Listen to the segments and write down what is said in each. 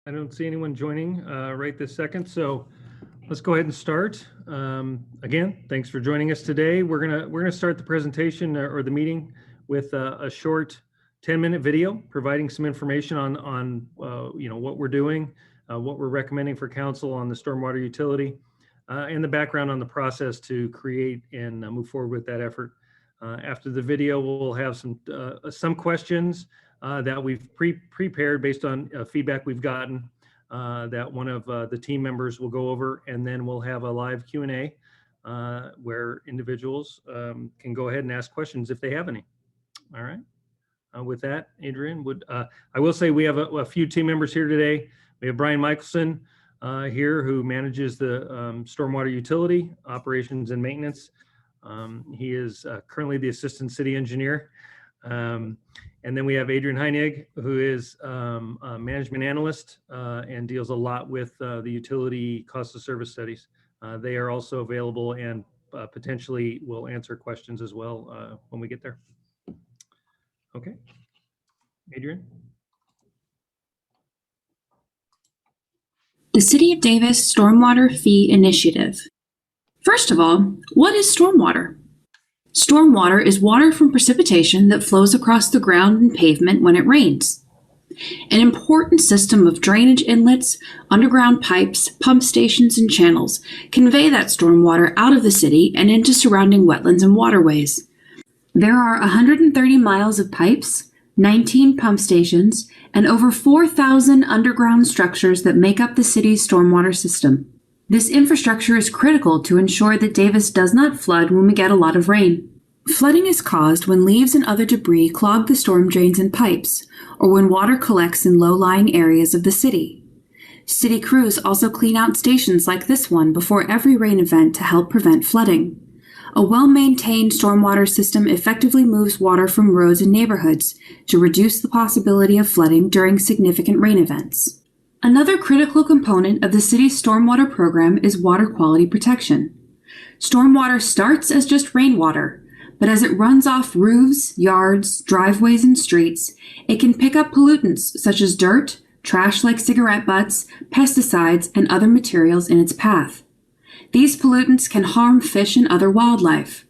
I don't see anyone joining right this second, so let's go ahead and start. Again, thanks for joining us today. We're gonna start the presentation or the meeting with a short 10-minute video providing some information on what we're doing, what we're recommending for council on the stormwater utility, and the background on the process to create and move forward with that effort. After the video, we'll have some questions that we've prepared based on feedback we've gotten that one of the team members will go over, and then we'll have a live Q&A where individuals can go ahead and ask questions if they have any. All right. With that, Adrian, I will say we have a few team members here today. We have Brian Michelson here, who manages the stormwater utility operations and maintenance. He is currently the assistant city engineer. And then we have Adrian Heinig, who is a management analyst and deals a lot with the utility cost of service studies. They are also available and potentially will answer questions as well when we get there. Okay, Adrian. The City of Davis Stormwater Fee Initiative. First of all, what is stormwater? Stormwater is water from precipitation that flows across the ground and pavement when it rains. An important system of drainage inlets, underground pipes, pump stations, and channels convey that stormwater out of the city and into surrounding wetlands and waterways. There are 130 miles of pipes, 19 pump stations, and over 4,000 underground structures that make up the city's stormwater system. This infrastructure is critical to ensure that Davis does not flood when we get a lot of rain. Flooding is caused when leaves and other debris clog the storm drains and pipes, or when water collects in low-lying areas of the city. City crews also clean out stations like this one before every rain event to help prevent flooding. A well-maintained stormwater system effectively moves water from roads and neighborhoods to reduce the possibility of flooding during significant rain events. Another critical component of the city's stormwater program is water quality protection. Stormwater starts as just rainwater, but as it runs off roofs, yards, driveways, and streets, it can pick up pollutants such as dirt, trash like cigarette butts, pesticides, and other materials in its path. These pollutants can harm fish and other wildlife.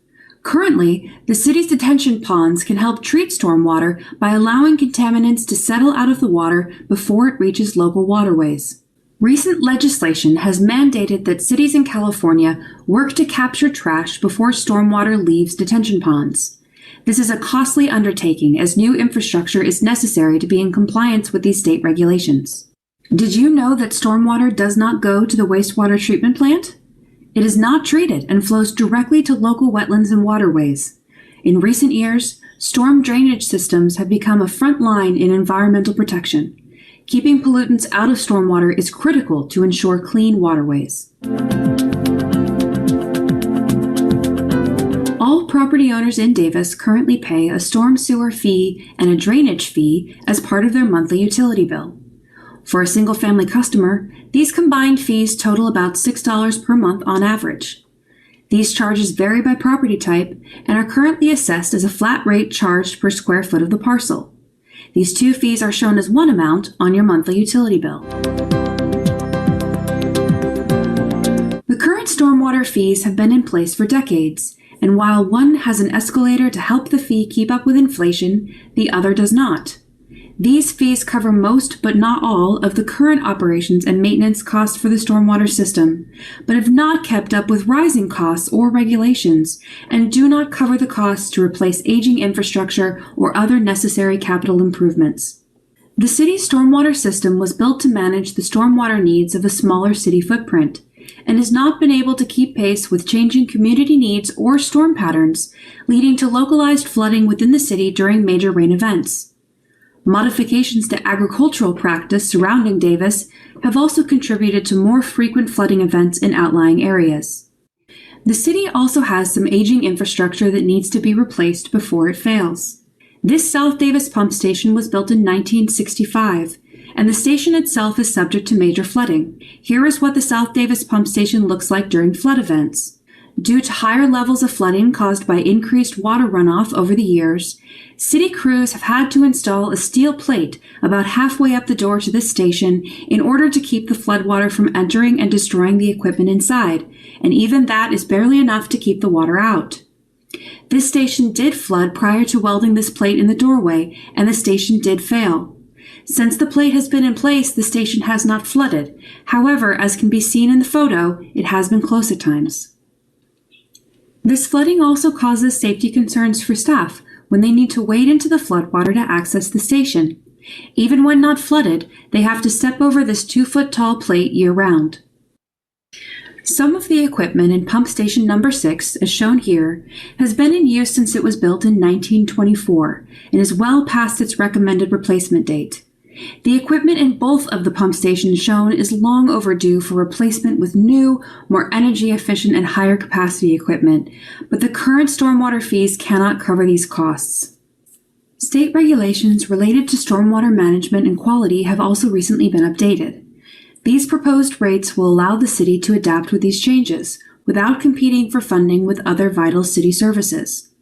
Currently, the city's detention ponds can help treat stormwater by allowing contaminants to settle out of the water before it reaches local waterways. Recent legislation has mandated that cities in California work to capture trash before stormwater leaves detention ponds. This is a costly undertaking as new infrastructure is necessary to be in compliance with these state regulations. Did you know that stormwater does not go to the wastewater treatment plant? It is not treated and flows directly to local wetlands and waterways. In recent years, storm drainage systems have become a front line in environmental protection. Keeping pollutants out of stormwater is critical to ensure clean waterways. All property owners in Davis currently pay a storm sewer fee and a drainage fee as part of their monthly utility bill. For a single-family customer, these combined fees total about $6 per month on average. These charges vary by property type and are currently assessed as a flat rate charged per square foot of the parcel. These two fees are shown as one amount on your monthly utility bill. The current stormwater fees have been in place for decades, and while one has an escalator to help the fee keep up with inflation, the other does not. These fees cover most but not all of the current operations and maintenance costs for the stormwater system, but have not kept up with rising costs or regulations, and do not cover the costs to replace aging infrastructure or other necessary capital improvements. The city's stormwater system was built to manage the stormwater needs of a smaller city footprint, and has not been able to keep pace with changing community needs or storm patterns, leading to localized flooding within the city during major rain events. Modifications to agricultural practice surrounding Davis have also contributed to more frequent flooding events in outlying areas. The city also has some aging infrastructure that needs to be replaced before it fails. This South Davis pump station was built in 1965, and the station itself is subject to major flooding. Here is what the South Davis pump station looks like during flood events. Due to higher levels of flooding caused by increased water runoff over the years, city crews have had to install a steel plate about halfway up the door to this station in order to keep the floodwater from entering and destroying the equipment inside, and even that is barely enough to keep the water out. This station did flood prior to welding this plate in the doorway, and the station did fail. Since the plate has been in place, the station has not flooded. However, as can be seen in the photo, it has been close at times. This flooding also causes safety concerns for staff when they need to wade into the floodwater to access the station. Even when not flooded, they have to step over this 2-foot-tall plate year-round. Some of the equipment in pump station number 6, as shown here, has been in use since it was built in 1924 and is well past its recommended replacement date. The equipment in both of the pump stations shown is long overdue for replacement with new, more energy efficient and higher capacity equipment, but the current stormwater fees cannot cover these costs. State regulations related to stormwater management and quality have also recently been updated. These proposed rates will allow the city to adapt with these changes without competing for funding with other vital city services.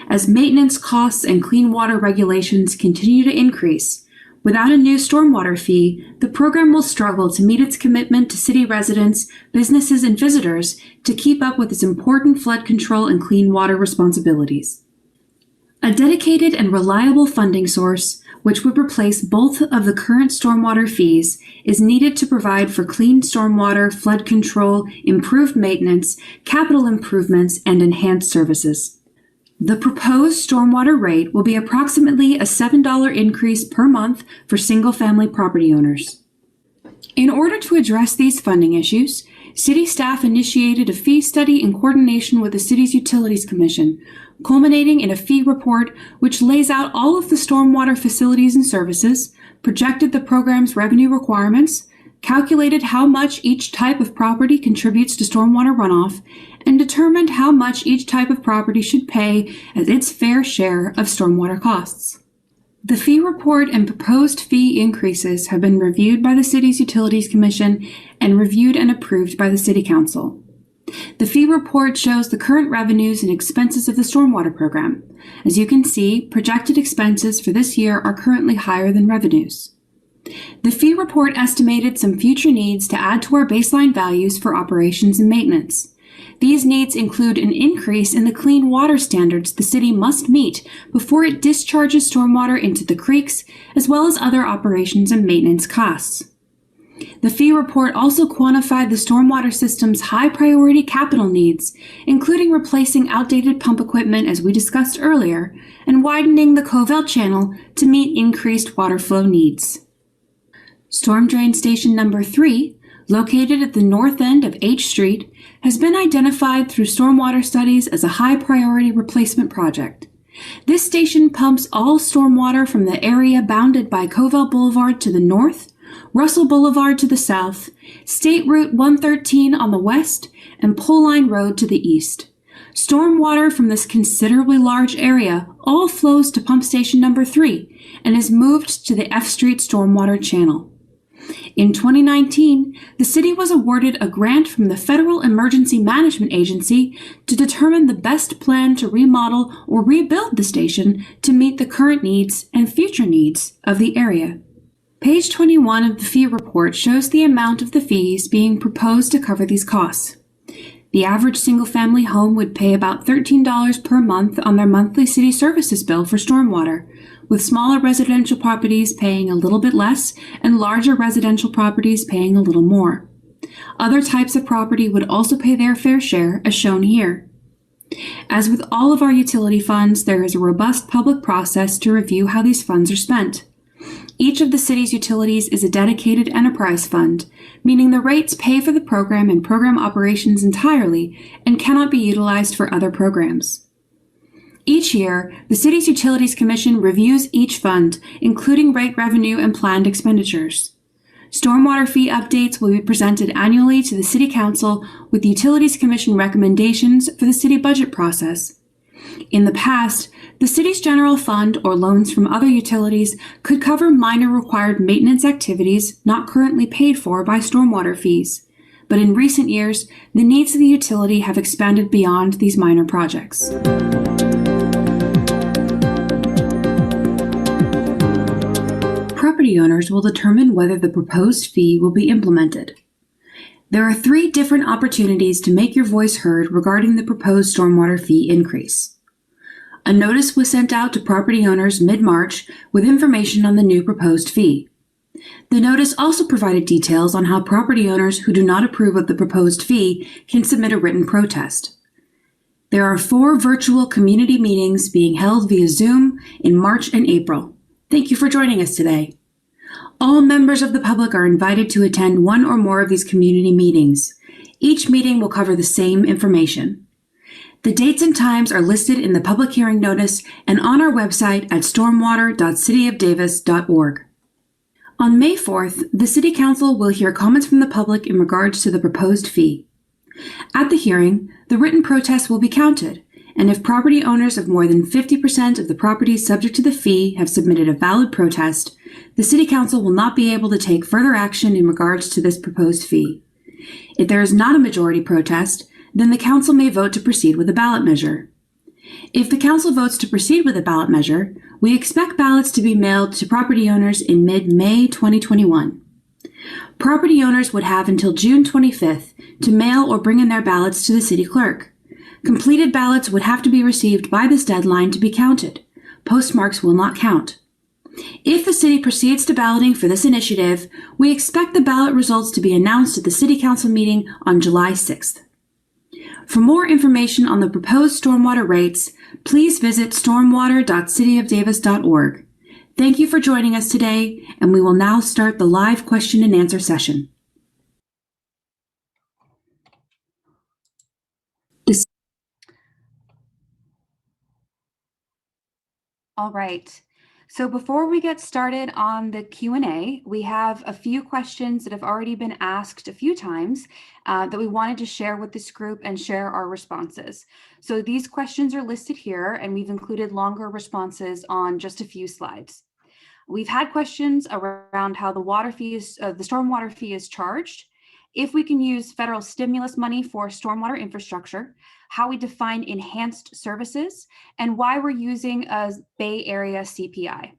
As maintenance costs and clean water regulations continue to increase, without a new stormwater fee, the program will struggle to meet its commitment to city residents, businesses, and visitors to keep up with its important flood control and clean water responsibilities. A dedicated and reliable funding source, which would replace both of the current stormwater fees, is needed to provide for clean stormwater, flood control, improved maintenance, capital improvements, and enhanced services. The proposed stormwater rate will be approximately a $7 increase per month for single-family property owners. In order to address these funding issues, city staff initiated a fee study in coordination with the city's Utilities Commission, culminating in a fee report which lays out all of the stormwater facilities and services, projected the program's revenue requirements, calculated how much each type of property contributes to stormwater runoff, and determined how much each type of property should pay as its fair share of stormwater costs. The fee report and proposed fee increases have been reviewed by the city's Utilities Commission and reviewed and approved by the City Council. The fee report shows the current revenues and expenses of the stormwater program. As you can see, projected expenses for this year are currently higher than revenues. The fee report estimated some future needs to add to our baseline values for operations and maintenance. These needs include an increase in the clean water standards the city must meet before it discharges stormwater into the creeks, as well as other operations and maintenance costs. The fee report also quantified the stormwater system's high-priority capital needs, including replacing outdated pump equipment as we discussed earlier, and widening the Covell Channel to meet increased water flow needs. Storm Drain Station number 3, located at the north end of H Street, has been identified through stormwater studies as a high-priority replacement project. This station pumps all stormwater from the area bounded by Covell Boulevard to the north, Russell Boulevard to the south, State Route 113 on the west, and Pole Line Road to the east. Stormwater from this considerably large area all flows to pump station number 3 and is moved to the F Street Stormwater Channel. In 2019, the city was awarded a grant from the Federal Emergency Management Agency to determine the best plan to remodel or rebuild the station to meet the current needs and future needs of the area. Page 21 of the fee report shows the amount of the fees being proposed to cover these costs. The average single-family home would pay about $13 per month on their monthly city services bill for stormwater, with smaller residential properties paying a little bit less and larger residential properties paying a little more. Other types of property would also pay their fair share, as shown here. As with all of our utility funds, there is a robust public process to review how these funds are spent. Each of the city's utilities is a dedicated enterprise fund, meaning the rates pay for the program and program operations entirely and cannot be utilized for other programs. Each year, the city's Utilities Commission reviews each fund, including rate revenue and planned expenditures. Stormwater fee updates will be presented annually to the City Council with the Utilities Commission recommendations for the city budget process. In the past, the city's general fund or loans from other utilities could cover minor required maintenance activities not currently paid for by stormwater fees. but in recent years, the needs of the utility have expanded beyond these minor projects. Property owners will determine whether the proposed fee will be implemented. There are 3 different opportunities to make your voice heard regarding the proposed stormwater fee increase. A notice was sent out to property owners mid-March with information on the new proposed fee. The notice also provided details on how property owners who do not approve of the proposed fee can submit a written protest. There are 4 virtual community meetings being held via Zoom in March and April. Thank you for joining us today. All members of the public are invited to attend one or more of these community meetings. Each meeting will cover the same information. The dates and times are listed in the public hearing notice and on our website at stormwater.cityofdavis.org. On May 4th, the City Council will hear comments from the public in regards to the proposed fee. At the hearing, the written protests will be counted, and if property owners of more than 50% of the properties subject to the fee have submitted a valid protest, the City Council will not be able to take further action in regards to this proposed fee. If there is not a majority protest, then the Council may vote to proceed with a ballot measure. If the Council votes to proceed with a ballot measure, we expect ballots to be mailed to property owners in mid-May 2021. Property owners would have until June 25th to mail or bring in their ballots to the City Clerk. Completed ballots would have to be received by this deadline to be counted. Postmarks will not count. If the City proceeds to balloting for this initiative, we expect the ballot results to be announced at the City Council meeting on July 6th. For more information on the proposed stormwater rates, please visit stormwater.cityofdavis.org. Thank you for joining us today, and we will now start the live question and answer session. All right. So before we get started on the Q&A, we have a few questions that have already been asked a few times that we wanted to share with this group and share our responses. So these questions are listed here, and we've included longer responses on just a few slides. We've had questions around how the stormwater fee is charged, if we can use federal stimulus money for stormwater infrastructure, how we define enhanced services, and why we're using a Bay Area CPI.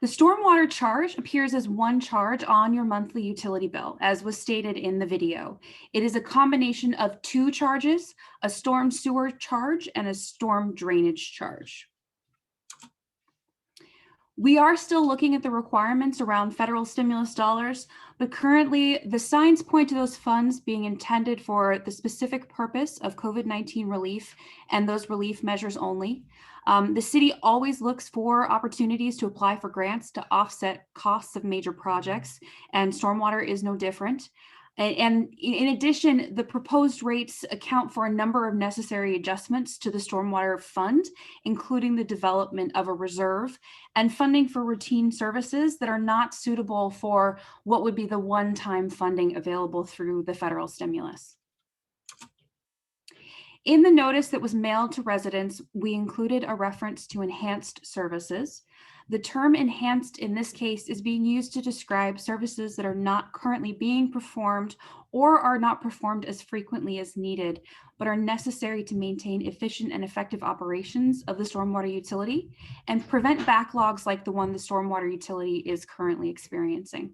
The stormwater charge appears as one charge on your monthly utility bill, as was stated in the video. It is a combination of 2 charges, a storm sewer charge and a storm drainage charge. We are still looking at the requirements around federal stimulus dollars, but currently the signs point to those funds being intended for the specific purpose of COVID-19 relief and those relief measures only. The city always looks for opportunities to apply for grants to offset costs of major projects, and stormwater is no different. And in addition, the proposed rates account for a number of necessary adjustments to the stormwater fund, including the development of a reserve and funding for routine services that are not suitable for what would be the one-time funding available through the federal stimulus. In the notice that was mailed to residents, we included a reference to enhanced services. The term enhanced in this case is being used to describe services that are not currently being performed or are not performed as frequently as needed, but are necessary to maintain efficient and effective operations of the stormwater utility and prevent backlogs like the one the stormwater utility is currently experiencing.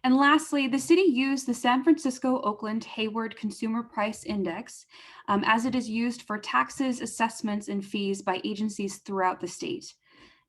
And lastly, the city used the San Francisco-Oakland Hayward Consumer Price Index as it is used for taxes, assessments, and fees by agencies throughout the state.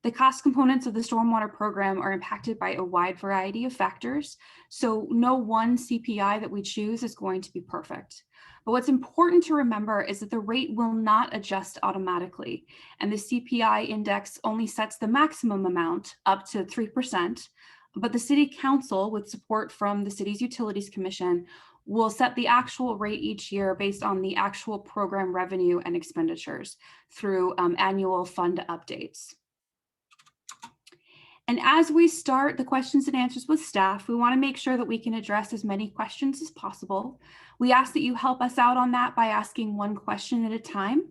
The cost components of the stormwater program are impacted by a wide variety of factors, so no one CPI that we choose is going to be perfect. But what's important to remember is that the rate will not adjust automatically, and the CPI index only sets the maximum amount up to 3%, but the City Council, with support from the city's Utilities Commission, will set the actual rate each year based on the actual program revenue and expenditures through annual fund updates. And as we start the questions and answers with staff, we want to make sure that we can address as many questions as possible. We ask that you help us out on that by asking one question at a time.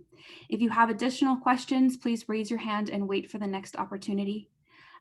If you have additional questions, please raise your hand and wait for the next opportunity.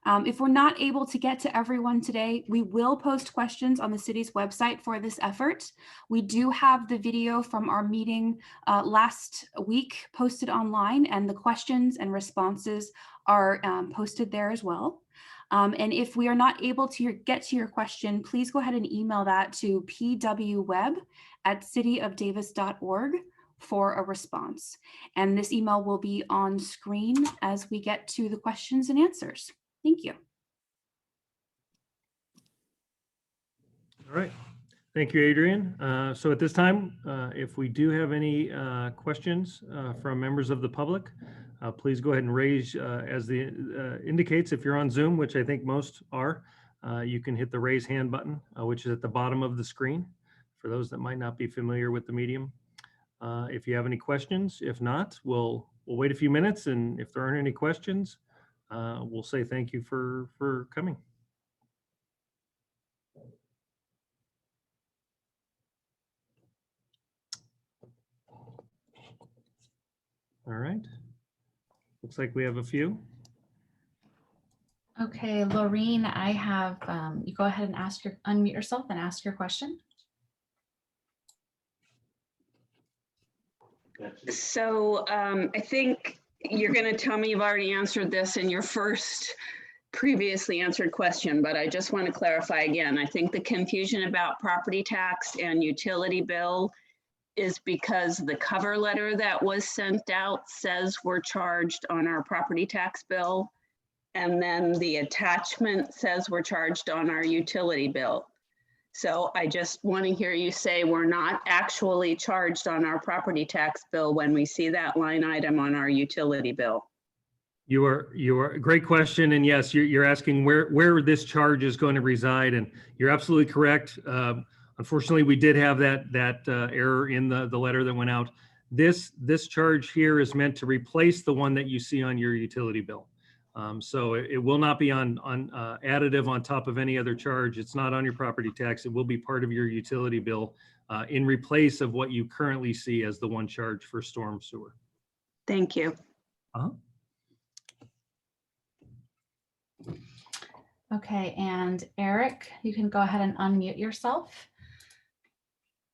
If we're not able to get to everyone today, we will post questions on the city's website for this effort. We do have the video from our meeting last week posted online, and the questions and responses are posted there as well. And if we are not able to get to your question, please go ahead and email that to pwweb@cityofdavis.org for a response. And this email will be on screen as we get to the questions and answers. Thank you. All right. Thank you, Adrian. So at this time, if we do have any questions from members of the public, please go ahead and raise, as the indicates, if you're on Zoom, which I think most are, you can hit the raise hand button, which is at the bottom of the screen, for those that might not be familiar with the medium. If you have any questions, if not, we'll wait a few minutes, and if there aren't any questions, we'll say thank you for coming. All right. Looks like we have a few. Okay, Laureen, I have, you go ahead and unmute yourself and ask your question. So I think you're going to tell me you've already answered this in your first previously answered question, but I just want to clarify again. I think the confusion about property tax and utility bill is because the cover letter that was sent out says we're charged on our property tax bill, and then the attachment says we're charged on our utility bill. So I just want to hear you say we're not actually charged on our property tax bill when we see that line item on our utility bill. You are great question, and yes, you're asking where this charge is going to reside, and you're absolutely correct. Unfortunately, we did have that error in the letter that went out. This charge here is meant to replace the one that you see on your utility bill. So it will not be on additive on top of any other charge. It's not on your property tax. It will be part of your utility bill in replace of what you currently see as the one charge for storm sewer. Thank you. Okay, and Eric, you can go ahead and unmute yourself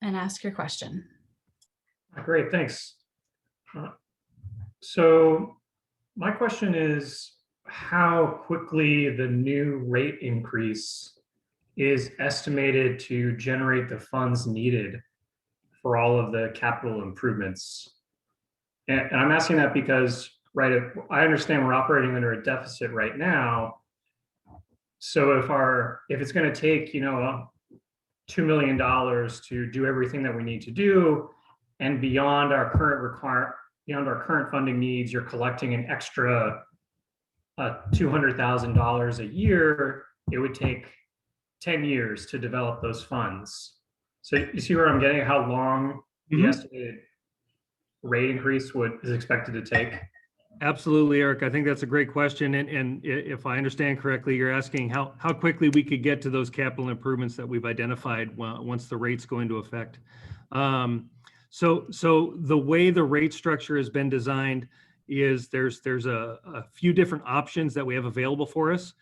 and ask your question. Great, thanks. So my question is how quickly the new rate increase is estimated to generate the funds needed for all of the capital improvements. And I'm asking that because, right, I understand we're operating under a deficit right now. So if it's going to take, $2 million to do everything that we need to do, and beyond our current funding needs, you're collecting an extra $200,000 a year, it would take 10 years to develop those funds. So you see where I'm getting at, how long the estimated rate increase is expected to take? Absolutely, Eric. I think that's a great question. And if I understand correctly, you're asking how quickly we could get to those capital improvements that we've identified once the rates go into effect. So the way the rate structure has been designed is there's a few different options that we have available for us.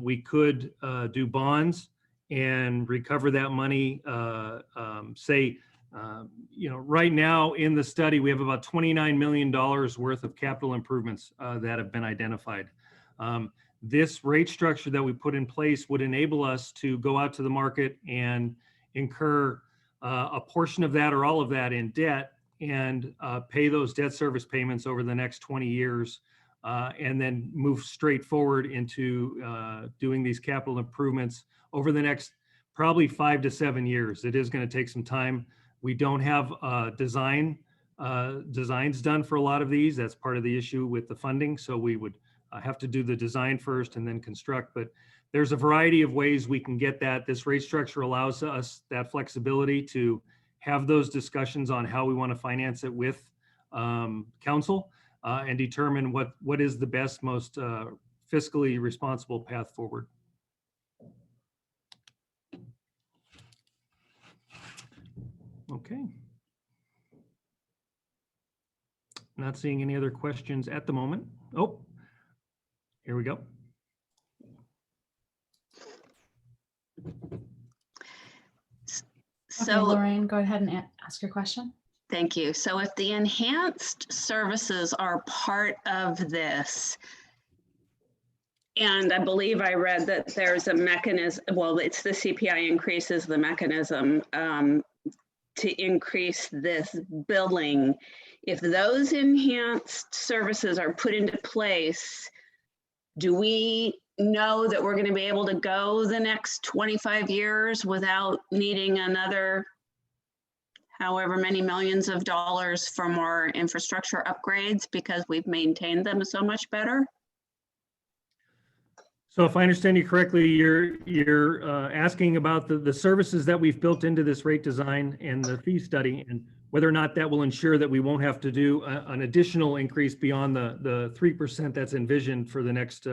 We could do bonds and recover that money, right now in the study, we have about $29 million worth of capital improvements that have been identified. This rate structure that we put in place would enable us to go out to the market and incur a portion of that or all of that in debt and pay those debt service payments over the next 20 years and then move straight forward into doing these capital improvements over the next probably 5 to 7 years. It is going to take some time. We don't have designs done for a lot of these. That's part of the issue with the funding. So we would have to do the design first and then construct. But there's a variety of ways we can get that. This rate structure allows us that flexibility to have those discussions on how we want to finance it with council and determine what is the best, most fiscally responsible path forward. Okay. Not seeing any other questions at the moment. Oh, here we go. Okay, So, Lorraine, go ahead and ask your question. thank you. So if the enhanced services are part of this, and I believe I read that there's a mechanism, well, it's the CPI increases the mechanism to increase this billing. If those enhanced services are put into place, do we know that we're going to be able to go the next 25 years without needing another however many millions of dollars for more infrastructure upgrades because we've maintained them so much better? So if I understand you correctly, you're asking about the services that we've built into this rate design and the fee study, and whether or not that will ensure that we won't have to do an additional increase beyond the 3% that's envisioned for the next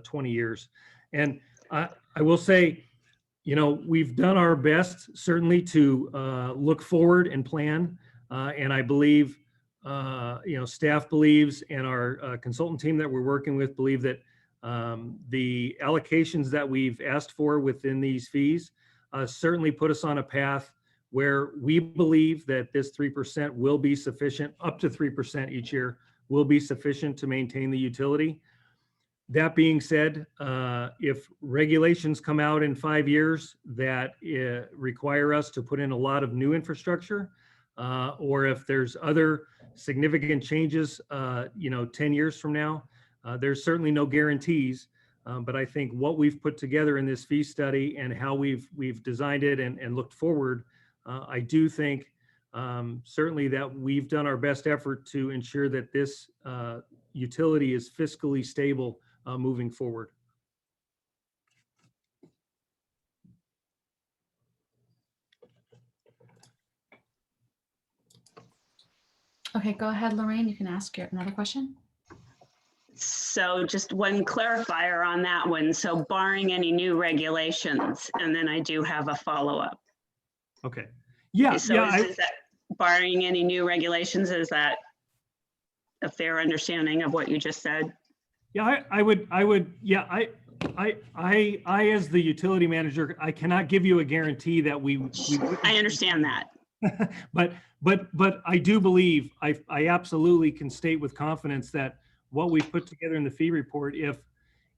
20 years. And I will say, you know, we've done our best certainly to look forward and plan, and I believe, you know, staff believes, and our consultant team that we're working with believe that the allocations that we've asked for within these fees certainly put us on a path where we believe that this 3% will be sufficient, up to 3% each year will be sufficient to maintain the utility. That being said, if regulations come out in 5 years that require us to put in a lot of new infrastructure, or if there's other significant changes, you know, 10 years from now, there's certainly no guarantees, but I think what we've put together in this fee study and how we've designed it and looked forward, I do think certainly that we've done our best effort to ensure that this utility is fiscally stable moving forward. Okay, go ahead, Lorraine. You can ask another question. So just one clarifier on that one. So barring any new regulations, and then I do have a follow-up. Okay. Yeah. So is that barring any new regulations, is that a fair understanding of what you just said? Yeah, I would, yeah, I, as the utility manager, I cannot give you a guarantee that we I understand that. but I do believe, I absolutely can state with confidence that what we've put together in the fee report,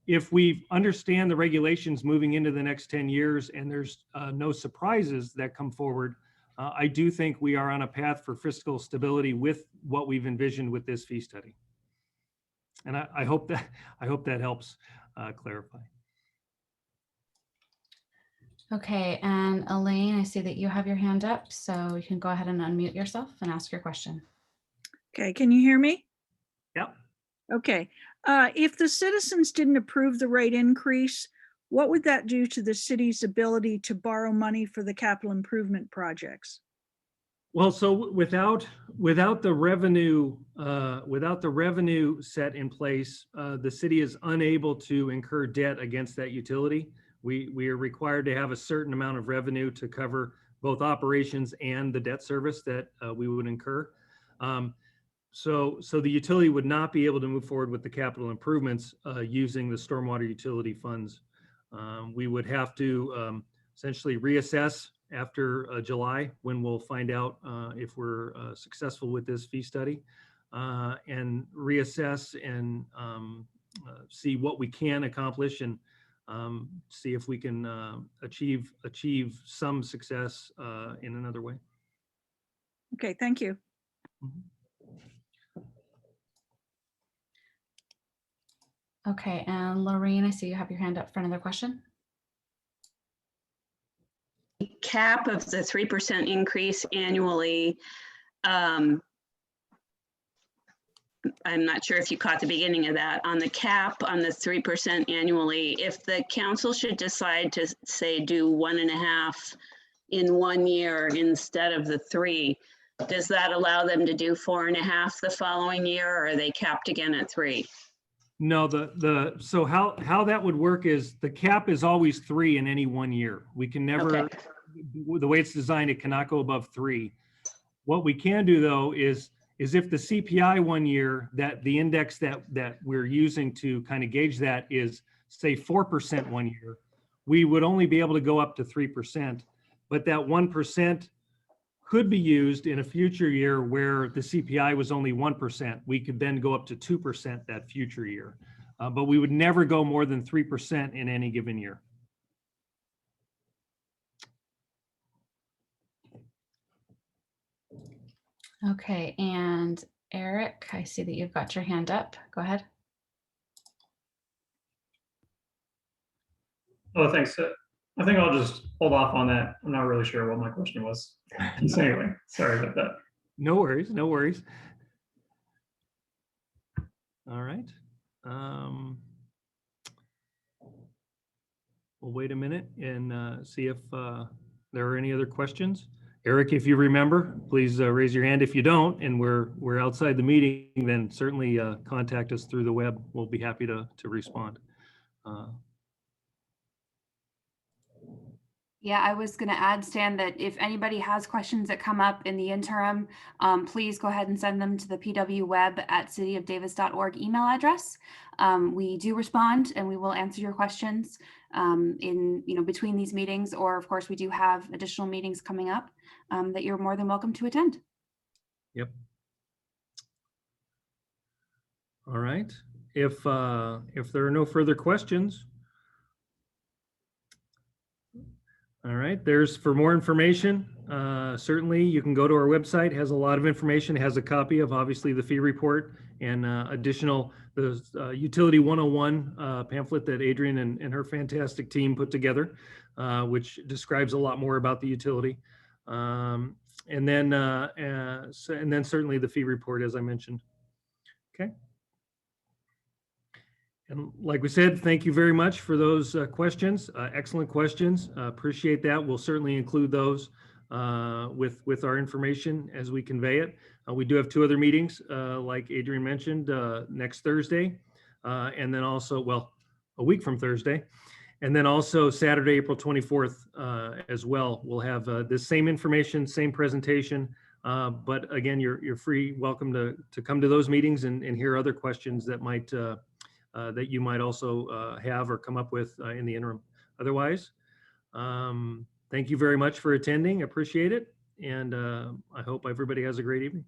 if we understand the regulations moving into the next 10 years and there's no surprises that come forward, I do think we are on a path for fiscal stability with what we've envisioned with this fee study. And I hope that helps clarify. Okay, and Elaine, I see that you have your hand up, so you can go ahead and unmute yourself and ask your question. Okay, can you hear me? Yep. Okay, if the citizens didn't approve the rate increase, what would that do to the city's ability to borrow money for the capital improvement projects? Well, so without the revenue set in place, the city is unable to incur debt against that utility. We are required to have a certain amount of revenue to cover both operations and the debt service that we would incur. So the utility would not be able to move forward with the capital improvements using the stormwater utility funds. We would have to essentially reassess after July, when we'll find out if we're successful with this fee study, and reassess and see what we can accomplish, and see if we can achieve some success in another way. Okay, thank you. Okay, and Lorraine, I see you have your hand up for another question. Cap of the 3% increase annually. I'm not sure if you caught the beginning of that. On the cap on the 3% annually, if the council should decide to say do 1.5 in 1 year instead of the 3, does that allow them to do 4.5 the following year, or are they capped again at 3? No, so how that would work is the cap is always 3 in any 1 year. We can never, Okay. The way it's designed, it cannot go above 3. What we can do though is if the CPI 1 year, that the index that we're using to kind of gauge that is say 4% 1 year, we would only be able to go up to 3%, but that 1% could be used in a future year where the CPI was only 1%. We could then go up to 2% that future year, but we would never go more than 3% in any given year. Okay, and Eric, I see that you've got your hand up. Go ahead. Oh, thanks. I think I'll just hold off on that. I'm not really sure what my question was. So anyway, sorry about that. No worries, no worries. All right. We'll wait a minute and see if there are any other questions. Eric, if you remember, please raise your hand. If you don't, and we're outside the meeting, then certainly contact us through the web. We'll be happy to respond. Yeah, I was going to add, Stan, that if anybody has questions that come up in the interim, please go ahead and send them to the pwweb@cityofdavis.org email address. We do respond and we will answer your questions in between these meetings, or of course we do have additional meetings coming up that you're more than welcome to attend. Yep. All right. If there are no further questions. All right, for more information, certainly you can go to our website. It has a lot of information. It has a copy of obviously the fee report and the Utility 101 pamphlet that Adrian and her fantastic team put together, which describes a lot more about the utility. And then certainly the fee report, as I mentioned. Okay. And like we said, thank you very much for those questions. Excellent questions. Appreciate that. We'll certainly include those with our information as we convey it. We do have 2 other meetings, like Adrian mentioned, next Thursday, and then also, well, a week from Thursday, and then also Saturday, April 24th as well. We'll have the same information, same presentation, but again, you're welcome to come to those meetings and hear other questions that that you might also have or come up with in the interim. Otherwise, thank you very much for attending. Appreciate it. And I hope everybody has a great evening.